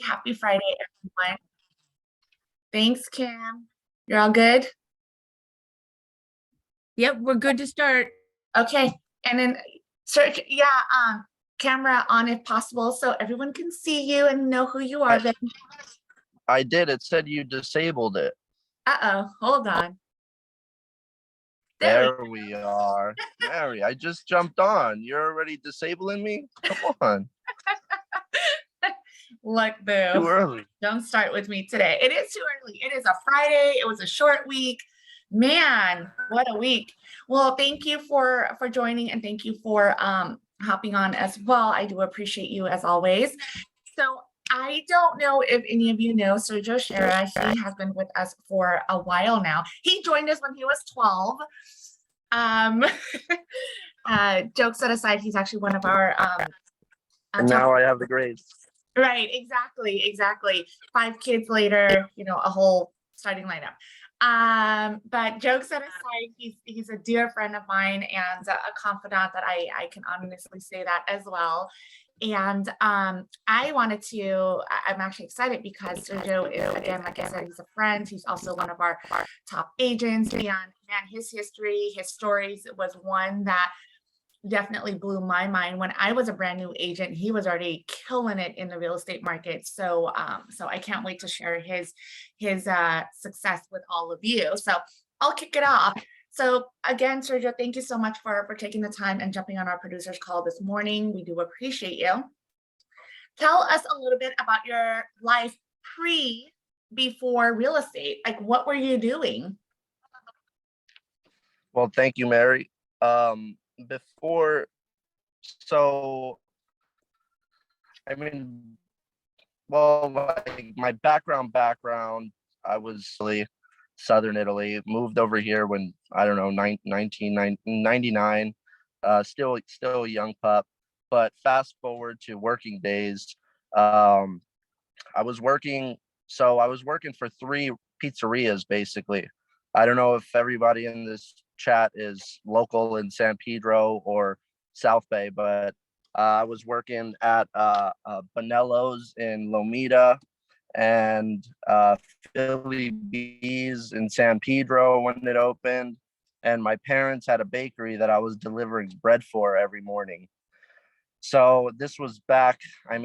Happy Friday, everyone. Thanks, Kim. You're all good? Yep, we're good to start. Okay. And then search, yeah, camera on if possible so everyone can see you and know who you are. I did. It said you disabled it. Uh-oh, hold on. There we are. Mary, I just jumped on. You're already disabling me? Come on. Look, boo. Too early. Don't start with me today. It is too early. It is a Friday. It was a short week. Man, what a week. Well, thank you for joining, and thank you for hopping on as well. I do appreciate you as always. So I don't know if any of you know Sergio Scerra. He has been with us for a while now. He joined us when he was 12. Jokes aside, he's actually one of our and now I have the grades. Right, exactly. 5 kids later, a whole starting lineup. But jokes aside, he's a dear friend of mine and a confidant that I can honestly say that as well. And I'm actually excited because Sergio is, again, like I said, he's a friend. He's also one of our top agents. And man, his history, his stories was one that definitely blew my mind. When I was a brand new agent, he was already killing it in the real estate market. So I can't wait to share his success with all of you. So I'll kick it off. So again, Sergio, thank you so much for taking the time and jumping on our producer's call this morning. We do appreciate you. Tell us a little bit about your life before real estate. Like, what were you doing? Well, thank you, Mary. Like my background, I was really Southern Italy, moved over here when, I don't know, 1999, still a young pup, but fast forward to working days. I was working for 3 pizzerias, basically. I don't know if everybody in this chat is local in San Pedro or South Bay, but I was working at Bonello's in Lomita and Philly Bees in San Pedro when it opened. And my parents had a bakery that I was delivering bread for every morning. So this was back, I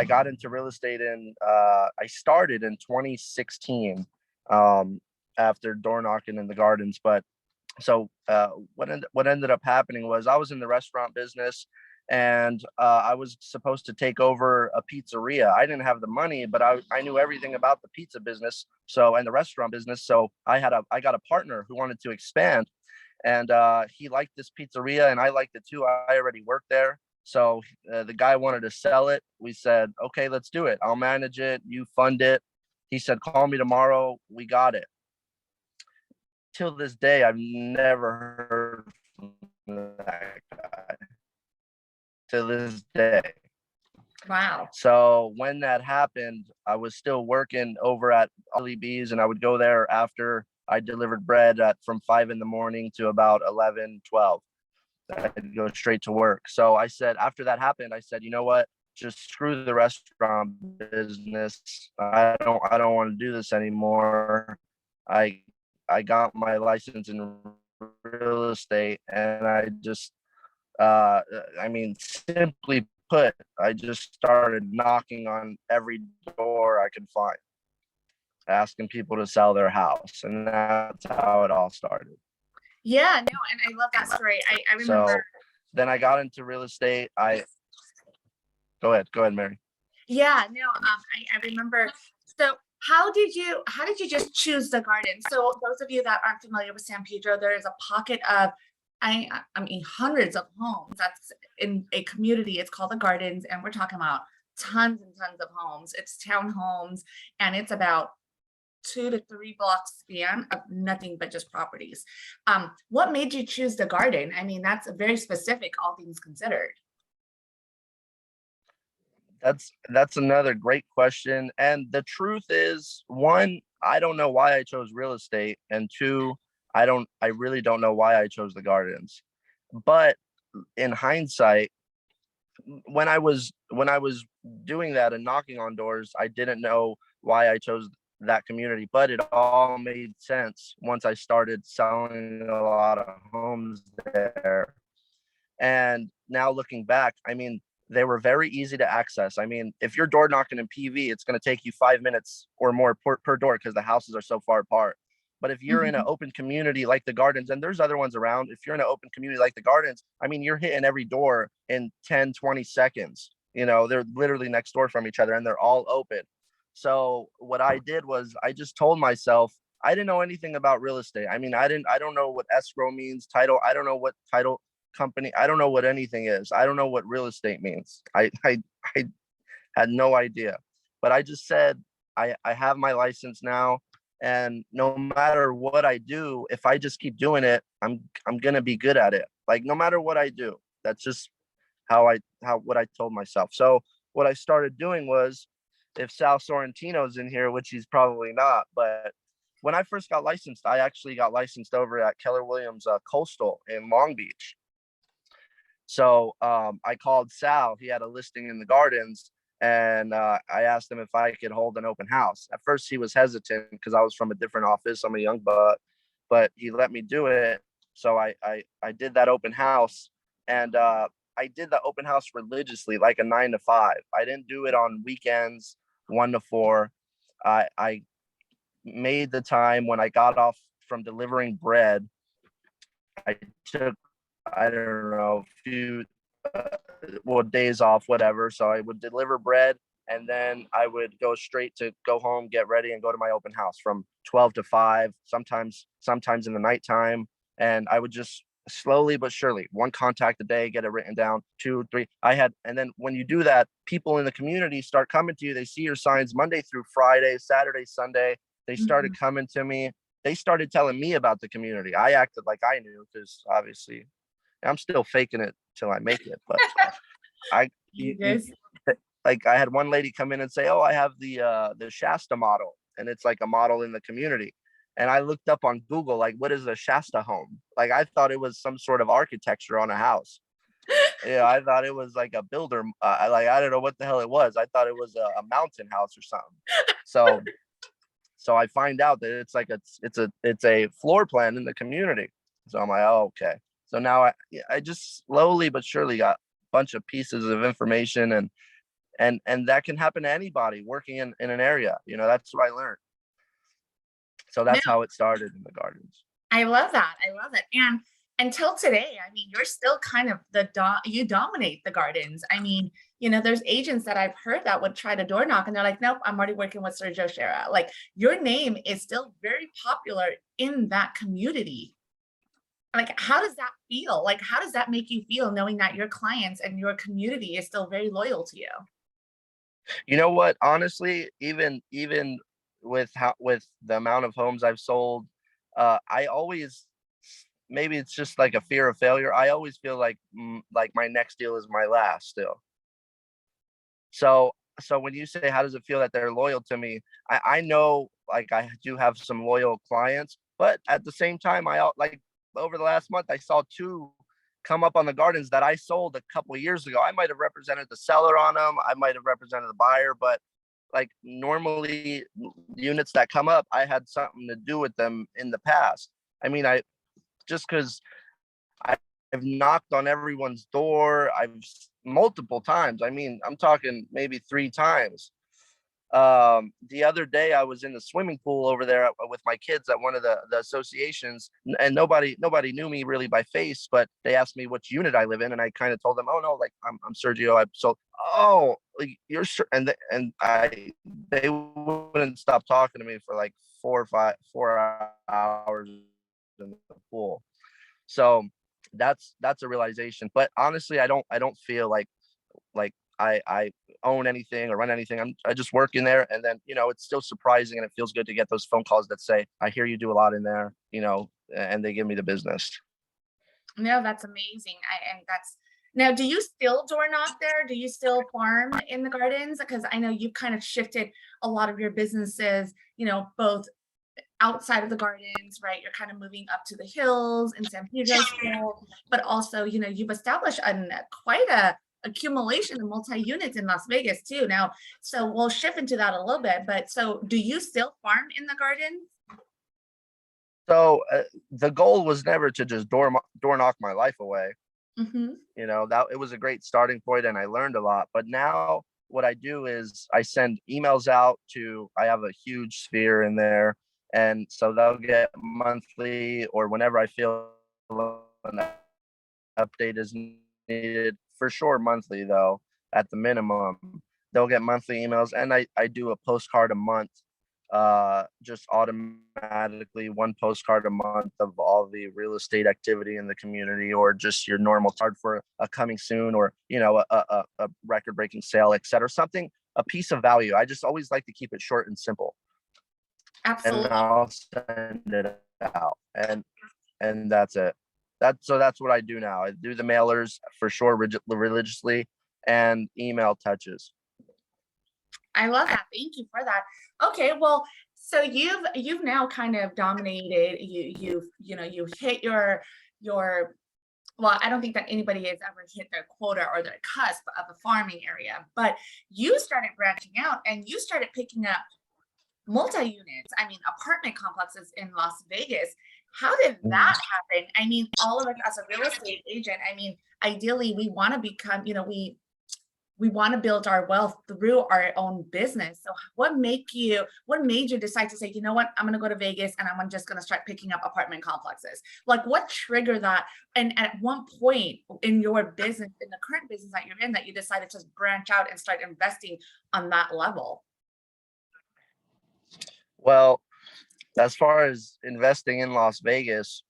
got into real estate I started in 2016 after door knocking in the gardens. But so what ended up happening was I was in the restaurant business and I was supposed to take over a pizzeria. I didn't have the money, but I knew everything about the pizza business and the restaurant business. So I got a partner who wanted to expand, and he liked this pizzeria and I liked it too. I already worked there. So the guy wanted to sell it. We said, okay, let's do it. I'll manage it. You fund it. He said, call me tomorrow. We got it. Till this day, I've never heard from that guy. To this day. Wow. So when that happened, I was still working over at Ollie B's, and I would go there after I delivered bread from 5 a.m. to about 11, 12. I'd go straight to work. So I said, after that happened, I said, you know what? Just screw the restaurant business. I don't want to do this anymore. I got my license in real estate, and I just, simply put, I just started knocking on every door I could find, asking people to sell their house, and that's how it all started. Yeah, no, and I love that story. I remember. So then I got into real estate. Go ahead, Mary. Yeah, no, I remember. So how did you just choose the garden? So those of you that aren't familiar with San Pedro, there is a pocket of, hundreds of homes. That's in a community. It's called the Gardens, and we're talking about tons and tons of homes. It's townhomes, and it's about 2 to 3 blocks span of nothing but just properties. What made you choose the garden? That's very specific, all things considered. That's another great question. And the truth is, 1, I don't know why I chose real estate, and 2, I really don't know why I chose the gardens. But in hindsight, when I was doing that and knocking on doors, I didn't know why I chose that community, but it all made sense once I started selling a lot of homes there. And now looking back, I mean, they were very easy to access. I mean, if you're door knocking in PV, it's going to take you 5 minutes or more per door because the houses are so far apart. But if you're in an Mhm. open community like the Gardens, and there's other ones around, if you're in an open community like the Gardens, I mean, you're hitting every door in 10, 20 seconds. You know, they're literally next door from each other and they're all open. So what I did was I just told myself, I didn't know anything about real estate. I mean, I don't know what escrow means, title. I don't know what title company. I don't know what anything is. I don't know what real estate means. I had no idea. But I just said, I have my license now. And no matter what I do, if I just keep doing it, I'm gonna be good at it. Like no matter what I do. That's just how what I told myself. So what I started doing was, if Sal Sorrentino's in here, which he's probably not, but when I first got licensed, I actually got licensed over at Keller Williams Coastal in Long Beach. So I called Sal. He had a listing in the Gardens, and I asked him if I could hold an open house. At first, he was hesitant because I was from a different office. I'm a young buck, but he let me do it. So I did that open house, and I did the open house religiously, like a 9 to 5. I didn't do it on weekends, 1 to 4. I made the time when I got off from delivering bread. I took, I don't know, a few days off, whatever. So I would deliver bread, and then I would go straight to go home, get ready, and go to my open house from 12 to 5, sometimes in the nighttime. And I would just slowly but surely, one contact a day, get it written down, 2, 3. And then when you do that, people in the community start coming to you. They see your signs Monday through Friday, Saturday, Sunday. They started Mhm. coming to me. They started telling me about the community. I acted like I knew because obviously I'm still faking it till I make it. But I, You guys. like I had one lady come in and say, "Oh, I have the Shasta model," and it's like a model in the community. And I looked up on Google, like, what is a Shasta home? Like I thought it was some sort of architecture on a house. Yeah, I thought it was like a builder. Like I don't know what the hell it was. I thought it was a mountain house or something. So so I find out that it's a floor plan in the community. So I'm like, oh, okay. So now I just slowly but surely got a bunch of pieces of information, and that can happen to anybody working in an area. You know, that's what I learned. So No, that's how it started in the Gardens. I love that. I love it. And until today, I mean, you're still kind of you dominate the Gardens. I mean, there's agents that I've heard that would try to door knock and they're like, nope, I'm already working with Sergio Scerra. Like your name is still very popular in that community. Like, how does that feel? Like, how does that make you feel knowing that your clients and your community is still very loyal to you? You know what? Honestly, even with the amount of homes I've sold, I always, maybe it's just like a fear of failure. I always feel like my next deal is my last still. So so when you say how does it feel that they're loyal to me, I know like I do have some loyal clients, but at the same time, like over the last month I saw two come up on the Gardens that I sold a couple of years ago. I might have represented the seller on them, I might have represented the buyer, but like normally units that come up, I had something to do with them in the past. I mean, I just because I've knocked on everyone's door. I've multiple times. I mean, I'm talking maybe 3 times. The other day I was in the swimming pool over there with my kids at one of the associations, and nobody knew me really by face, but they asked me which unit I live in, and I kind of told them, oh no, like I'm Sergio. Oh, like you're sure, and I they wouldn't stop talking to me for like 4 hours in the pool. So that's a realization. But honestly, I don't feel like I own anything or run anything. I just work in there, and then it's still surprising, and it feels good to get those phone calls that say, I hear you do a lot in there, and they give me the business. No, that's amazing. And that's now, do you still door knock there? Do you still farm in the Gardens? Because I know you've kind of shifted a lot of your businesses, both outside of the Gardens, right? You're kind of moving up to the hills in San Pedro still, but also, you've established quite accumulation of multi-units in Las Vegas too. Now, so we'll shift into that a little bit, but so do you still farm in the garden? So the goal was never to just door knock my life away. Mm-hmm. That it was a great starting point and I learned a lot. But now what I do is I send emails out to, I have a huge sphere in there. And so they'll get monthly or whenever I feel an update is needed, for sure monthly though, at the minimum. They'll get monthly emails and I do a postcard a month, just automatically one postcard a month of all the real estate activity in the community or just your normal card for a coming soon or a record breaking sale, etc. Something, a piece of value. I just always like to keep it short and simple, and Absolutely. I'll send it out, and that's it. That's what I do now. I do the mailers for sure religiously and email touches. I love that. Thank you for that. Okay, well, so you've now kind of dominated. You've hit your well, I don't think that anybody has ever hit their quota or their cusp of a farming area, but you started branching out and you started picking up multi-units, I mean, apartment complexes in Las Vegas. How did that happen? I mean, all of us as a real estate agent, I mean, ideally we want to become, we want to build our wealth through our own business. So what made you decide to say, you know what, I'm going to go to Vegas and I'm just going to start picking up apartment complexes? Like what triggered that? And at one point in your business, in the current business that you're in, that you decided to branch out and start investing on that level? Well, as far as investing in Las Vegas,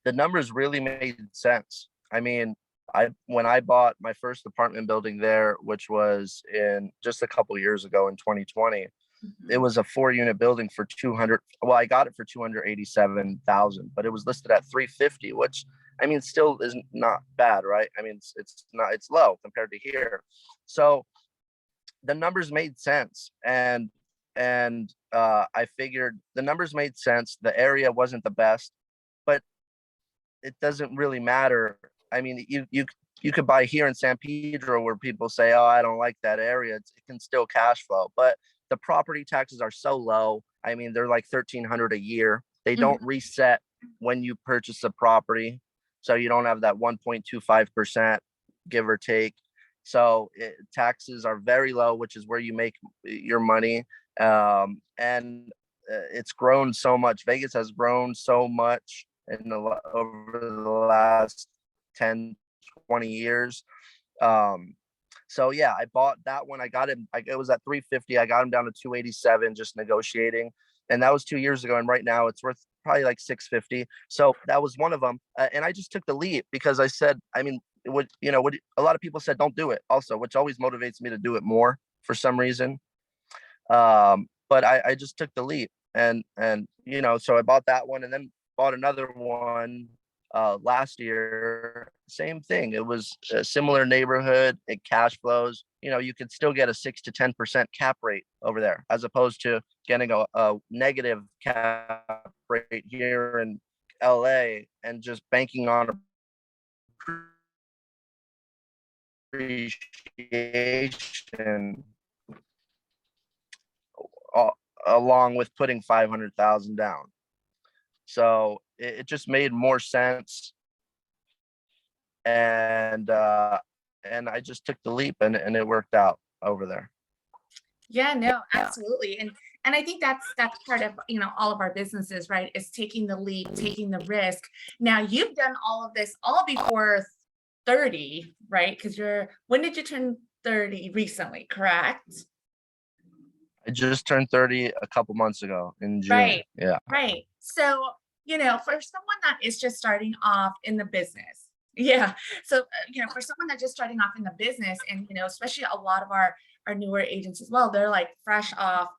the numbers really made sense. I mean, I when I bought my first apartment building there, which was in just a couple years ago in 2020, it Mhm. was a 4 unit building for 200. Well, I got it for 287,000, but it was listed at 350, which I mean, still is not bad, right? I mean, it's not, it's low compared to here. So the numbers made sense, and I figured the numbers made sense. The area wasn't the best, but it doesn't really matter. I mean, you could buy here in San Pedro where people say, "Oh, I don't like that area." It can still cash flow, but the property taxes are so low. I mean, they're like 1,300 a year. They don't Mhm. reset when you purchase a property, so you don't have that 1.25%, give or take. So taxes are very low, which is where you make your money. And it's grown so much. Vegas has grown so much over the last 10, 20 years. Um, so yeah, I bought that one. I got him. It was at 350. I got him down to 287, just negotiating, and that was 2 years ago. And right now, it's worth probably like 650. So that was one of them. And I just took the leap because I said, I mean, what a lot of people said, don't do it. Also, which always motivates me to do it more for some reason. But I just took the leap, and so I bought that one, and then bought another one last year. Same thing. It was a similar neighborhood. It cash flows. You could still get a 6 to 10% cap rate over there, as opposed to getting a negative cap rate here in LA and just banking on appreciation, uh, along with putting 500,000 down. So it just made more sense, and I just took the leap, and it worked out over there. Yeah, no, absolutely. And I think that's part of, all of our businesses, right? Is taking the leap, taking the risk. Now, you've done all of this all before 30, right? Because when did you turn 30? Recently, correct? I just turned 30 a couple months ago in June. Right, Yeah. right. So, for someone that is just starting off in the business, yeah. So, for someone that's just starting off in the business, and especially a lot of our newer agents as well, they're like fresh off,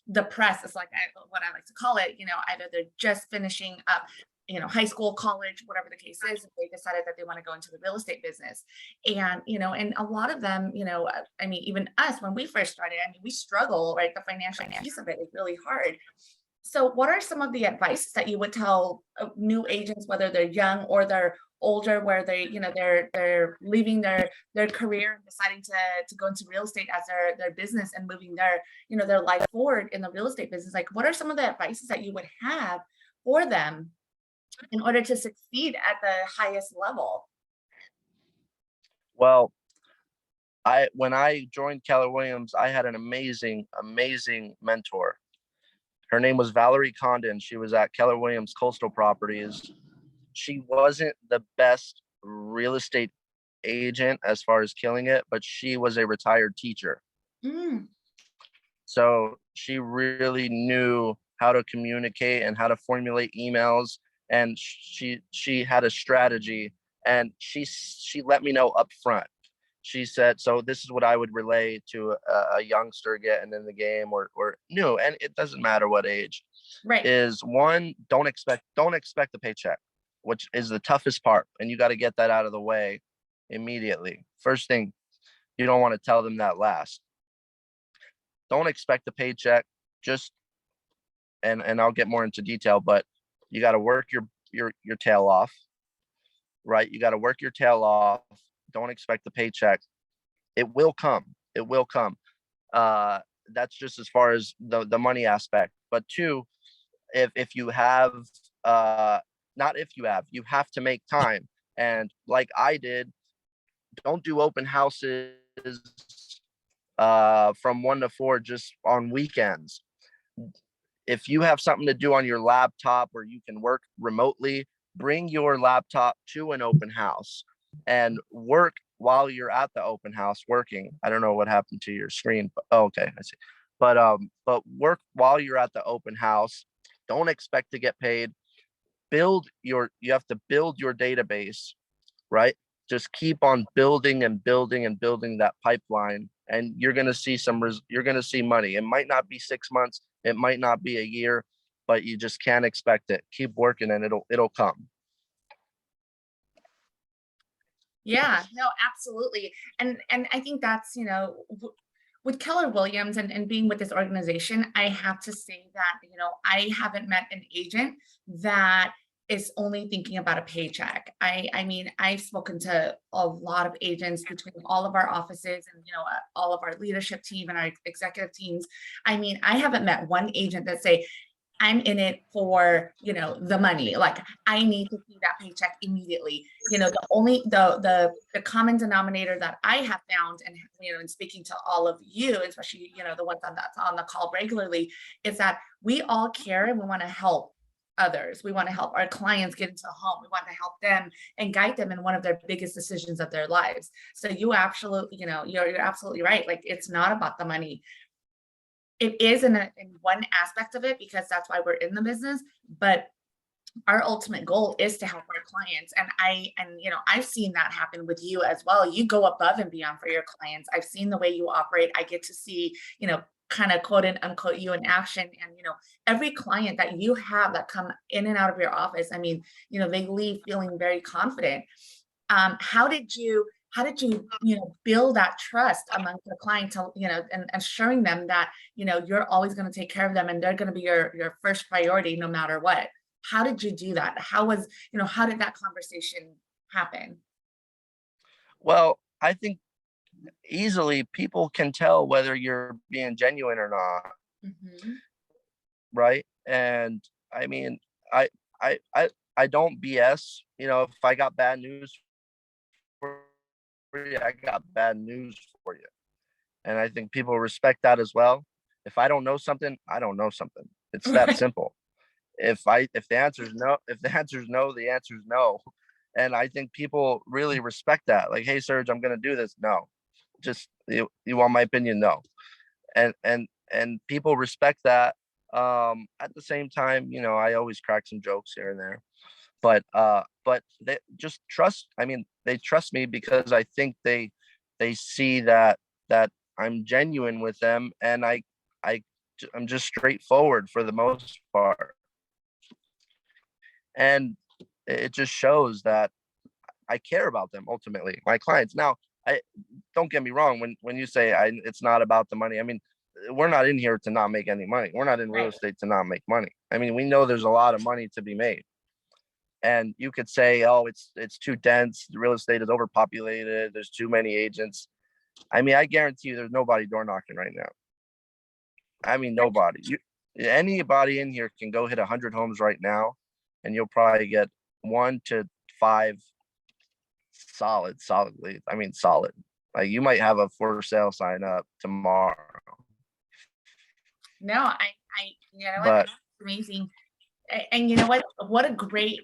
the press is like what I like to call it. Either they're just finishing up, high school, college, whatever the case is, if they decided that they want to go into the real estate business, and a lot of them, I mean, even us when we first started, I mean, we struggle, right? The financial piece of it is really hard. So what are some of the advices that you would tell new agents, whether they're young or they're older, where they, they're leaving their career and deciding to go into real estate as their business and moving their, their life forward in the real estate business? Like, what are some of the advices that you would have for them in order to succeed at the highest level? Well, when I joined Keller Williams, I had an amazing mentor. Her name was Valerie Condon. She was at Keller Williams Coastal Properties. She wasn't the best real estate agent as far as killing it, but she was a retired teacher. Mm, So she really knew how to communicate and how to formulate emails. And she had a strategy, and she let me know up front. She said, so this is what I would relay to a youngster getting in the game or new, and it doesn't matter what age, right. is one, don't expect the paycheck, which is the toughest part. And you got to get that out of the way immediately. First thing, you don't want to tell them that last. Don't expect the paycheck. Just and I'll get more into detail, but you got to work your tail off, right? You got to work your tail off. Don't expect the paycheck. It will come. It will come. That's just as far as the money aspect. But two, if you have not if you have to make time. And like I did, don't do open houses from 1 to 4 just on weekends. If you have something to do on your laptop or you can work remotely, bring your laptop to an open house and work while you're at the open house working. I don't know what happened to your screen, but oh, okay, I see. But work while you're at the open house. Don't expect to get paid. You have to build your database, right? Just keep on building and building and building that pipeline, and you're going to see you're going to see money. It might not be 6 months, it might not be a year, but you just can't expect it. Keep working and it'll come. Yeah, no, absolutely. And I think that's, with Keller Williams and being with this organization, I have to say that, I haven't met an agent that is only thinking about a paycheck. I mean, I've spoken to a lot of agents between all of our offices and, all of our leadership team and our executive teams. I mean, I haven't met one agent that say, I'm in it for, the money. Like, I need to see that paycheck immediately. The only the common denominator that I have found, and in speaking to all of you, especially, the ones that's on the call regularly, is that we all care and we want to help others. We want to help our clients get into a home. We want to help them and guide them in one of their biggest decisions of their lives. So you absolutely, you're absolutely right. Like, it's not about the money. It is in one aspect of it, because that's why we're in the business, but our ultimate goal is to help our clients. And I've seen that happen with you as well. You go above and beyond for your clients. I've seen the way you operate. I get to see, kind of quote and unquote you in action. And every client that you have that come in and out of your office, I mean, they leave feeling very confident. How did you build that trust among the clientele, and assuring them that, you're always going to take care of them and they're going to be your first priority no matter what? How did you do that? How did that conversation happen? Well, I think easily people can tell whether you're being genuine or not, Mhm. right? And I mean, I I I I don't BS. If I got bad news for you, I got bad news for you. And I think people respect that as well. If I don't know something, I don't know something. It's that Right. simple. If the answer is no, if the answer is no, the answer is no. And I think people really respect that. Like, hey, Serge, I'm gonna do this. No. Just you want my opinion? No. And people respect that. At the same time, I always crack some jokes here and there. But they just trust. I mean, they trust me because I think they see that I'm genuine with them, and I I'm just straightforward for the most part, and it just shows that I care about them ultimately, my clients. Now, I don't get me wrong, when you say it's not about the money. I mean, we're not in here to not make any money. We're not in real estate to not make money. I mean, we know there's a lot of money to be made. And you could say, oh, it's too dense. The real estate is overpopulated. There's too many agents. I mean, I guarantee you there's nobody door knocking right now. I mean, nobody. Anybody in here can go hit 100 homes right now, and you'll probably get 1 to 5 solid leads. I mean, solid. Like, you might have a for sale sign up tomorrow. No, I, you know what, But that's amazing. And you know what a great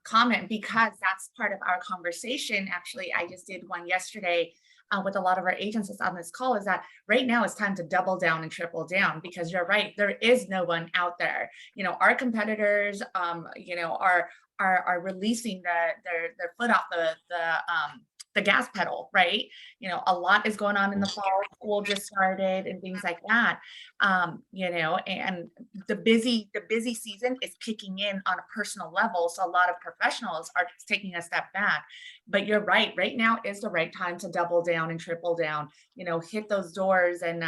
comment, because that's part of our conversation. Actually, I just did one yesterday with a lot of our agents that's on this call, is that right now it's time to double down and triple down, because you're right, there is no one out there. You know, our competitors, you know, are releasing their foot off the gas pedal, right? You know, a lot is going on in the fall. School just started and things like that. You know, and the busy season is kicking in on a personal level. So a lot of professionals are taking a step back. But you're right. Right now is the right time to double down and triple down. You know, hit those doors and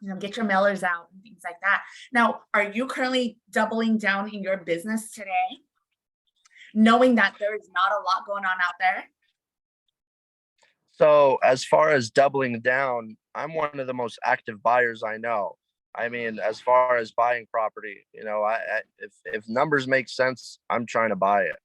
you know, get your mailers out and things like that. Now, are you currently doubling down in your business today, knowing that there is not a lot going on out there? so as far as doubling down, I'm one of the most active buyers I know. I mean, as far as buying property, you know, if numbers make sense, I'm trying to buy it.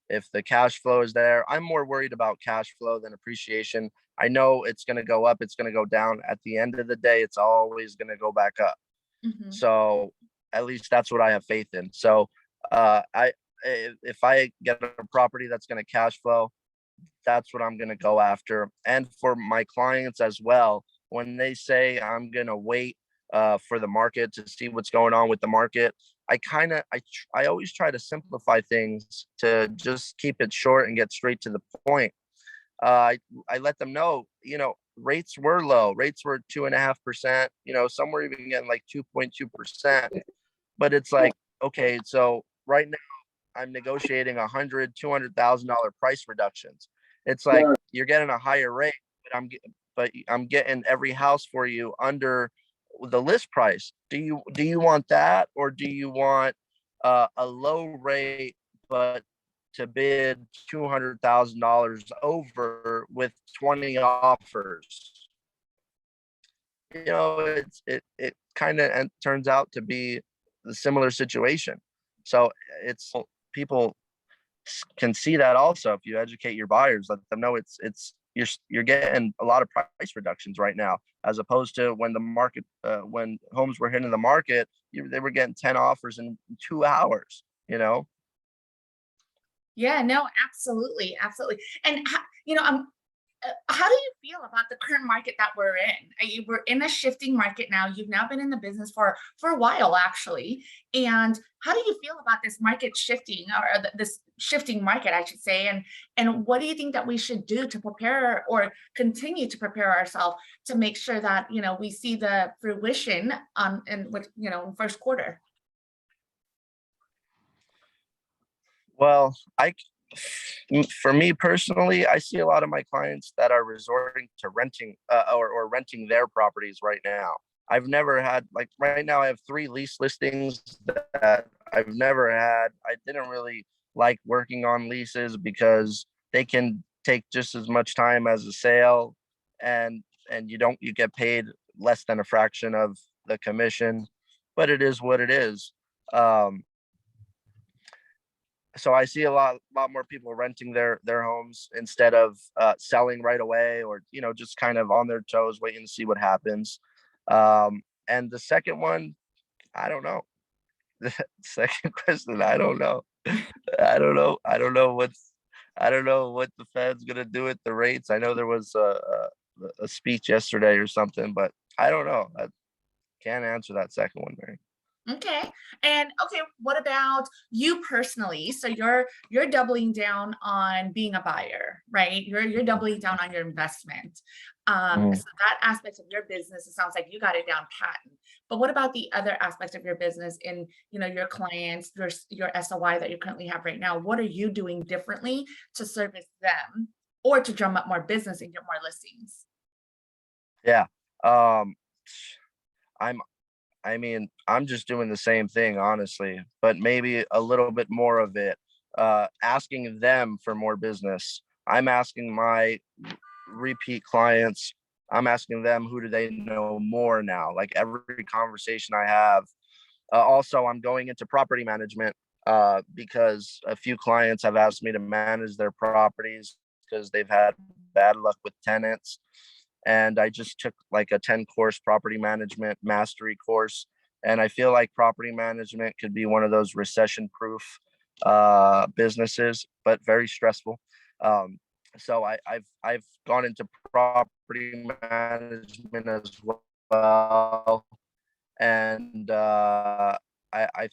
If the cash flow is there, I'm more worried about cash flow than appreciation. I know it's going to go up, it's going to go down. At the end of the day, it's always going to go back up. Mhm. So at least that's what I have faith in. So if I get a property that's going to cash flow, that's what I'm going to go after. And for my clients as well, when they say I'm going to wait for the market to see what's going on with the market, I always try to simplify things to just keep it short and get straight to the point. I let them know, you know, rates were low. Rates were 2.5%. You know, some were even getting like 2.2%. But it's like, okay, so right now I'm negotiating $100,000-$200,000 price reductions. It's like you're getting a higher rate, but I'm getting every house for you under the list price. Do you want that, or do you want a low rate but to bid $200,000 over with 20 offers? You know, it kind of turns out to be the similar situation. So it's people can see that also. If you educate your buyers, let them know it's you're getting a lot of price reductions right now, as opposed to when the market when homes were hitting the market, they were getting 10 offers in 2 hours, you know. Yeah, no, absolutely, absolutely. And you know, how do you feel about the current market that we're in? We're in a shifting market now. You've now been in the business for a while, actually. And how do you feel about this market shifting, or this shifting market, I should say? And what do you think that we should do to prepare or continue to prepare ourselves to make sure that, you know, we see the fruition on in with, you know, first quarter? Well, for me personally, I see a lot of my clients that are resorting to renting or renting their properties right now. I've never had, like, right now I have 3 lease listings that I've never had. I didn't really like working on leases because they can take just as much time as a sale, and you get paid less than a fraction of the commission, but it is what it is. Um, so I see a lot more people renting their homes instead of selling right away, or, you know, just kind of on their toes waiting to see what happens. And the second one, I don't know. The second question, I don't know. I don't know what the Fed's gonna do with the rates. I know there was a speech yesterday or something, but I don't know. I can't answer that second one, Mary. Okay. And okay, what about you personally? So you're doubling down on being a buyer, right? You're doubling down on your investment. Mhm. So that aspect of your business, it sounds like you got it down pat. But what about the other aspects of your business in, you know, your clients, your SOI that you currently have right now? What are you doing differently to service them or to drum up more business and get more listings? Yeah. I'm I mean, I'm just doing the same thing, honestly, but maybe a little bit more of it. Asking them for more business. I'm asking my repeat clients, I'm asking them who do they know more now. Like every conversation I have. Also, I'm going into property management because a few clients have asked me to manage their properties because they've had bad luck with tenants. And I just took like a 10-course property management mastery course. And I feel like property management could be one of those recession-proof businesses, but very stressful. Um, so I've gone into property management as well, and I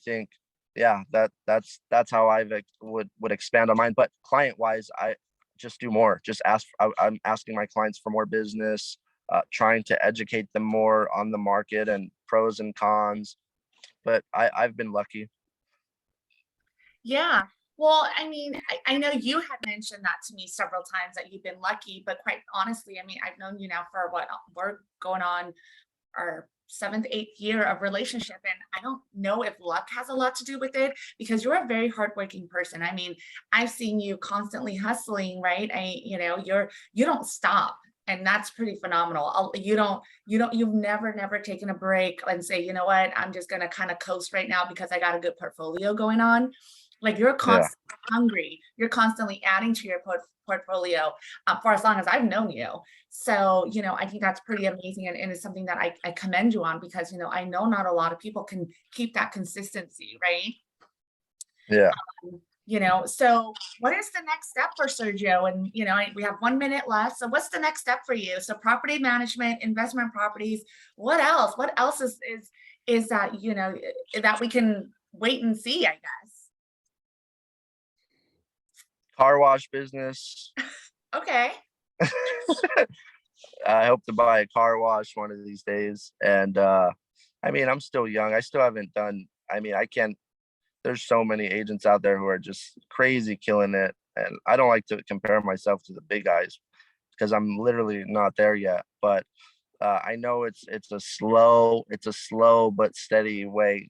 think yeah that's how would expand on mine. But client wise, I just do more. Just ask. I'm asking my clients for more business, trying to educate them more on the market and pros and cons. But I've been lucky. Yeah. Well, I mean, I know you had mentioned that to me several times that you've been lucky, but quite honestly, I mean, I've known you now for what we're going on our seventh, eighth year of relationship. And I don't know if luck has a lot to do with it because you're a very hardworking person. I mean, I've seen you constantly hustling, right? You don't stop. And that's pretty phenomenal. You've never taken a break and say, you know what, I'm just going to kind of coast right now because I got a good portfolio going on. Like you're Yeah, constantly hungry. You're constantly adding to your portfolio for as long as I've known you. So, I think that's pretty amazing. And it's something that I commend you on because, I know not a lot of people can keep that consistency, right? yeah. So what is the next step for Sergio? And, we have 1 minute left. So what's the next step for you? So property management, investment properties, what else? What else is that, that we can wait and see, I guess. Car wash business. Okay. I hope to buy a car wash one of these days. And I mean, I'm still young. I still haven't done. I mean, I can't. There's so many agents out there who are just crazy killing it, and I don't like to compare myself to the big guys because I'm literally not there yet. But I know it's a slow but steady way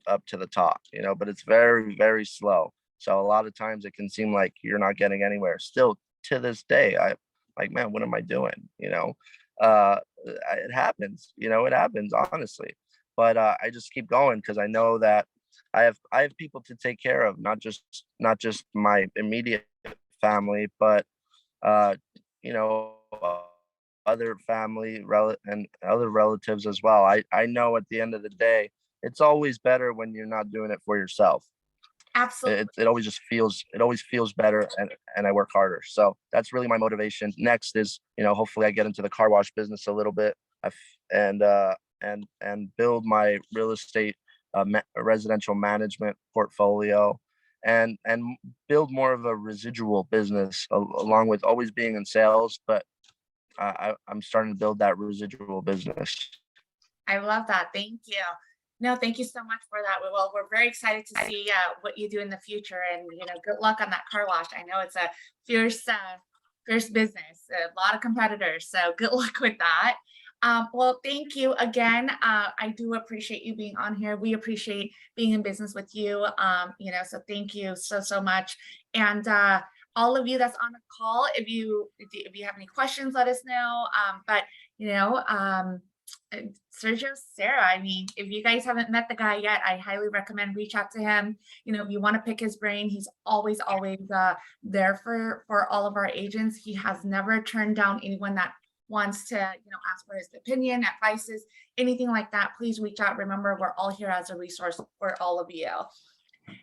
up to the top, but it's very, very slow. So a lot of times it can seem like you're not getting anywhere. Still to this day, I like, man, what am I doing? It happens, it happens honestly. But I just keep going because I know that I have people to take care of, not just my immediate family, but uh, you know, other and other relatives as well. I know at the end of the day, it's always better when you're not doing it for yourself. Absolutely. It always feels better, and I work harder. So that's really my motivation. Next is, hopefully I get into the car wash business a little bit, and build my real estate residential management portfolio, and build more of a residual business along with always being in sales. But I'm starting to build that residual business. I love that. Thank you. No, thank you so much for that. Well, we're very excited to see what you do in the future, and good luck on that car wash. I know it's a fierce business, a lot of competitors. So good luck with that. Well, thank you again. I do appreciate you being on here. We appreciate being in business with you. So thank you so much. And all of you that's on the call, if you have any questions, let us know. But Sergio Scerra, I mean, if you guys haven't met the guy yet, I highly recommend reach out to him. If you want to pick his brain, he's always there for all of our agents. He has never turned down anyone that wants to, ask for his opinion, advices, anything like that. Please reach out. Remember, we're all here as a resource for all of you.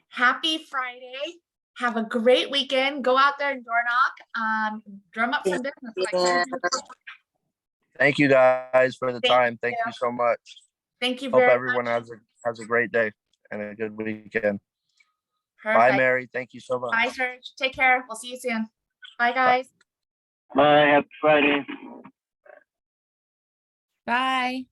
Happy Friday. Have a great weekend. Go out there and door knock. Drum up some business. Thank you guys for the Thank time. Thank you so much. Thank you Hope very everyone much. has a great day and a good weekend. Perfect. Bye, Mary. Thank you so much. Bye, Serge. Take care. We'll see you soon. Bye, guys. Bye. Happy Friday. Bye.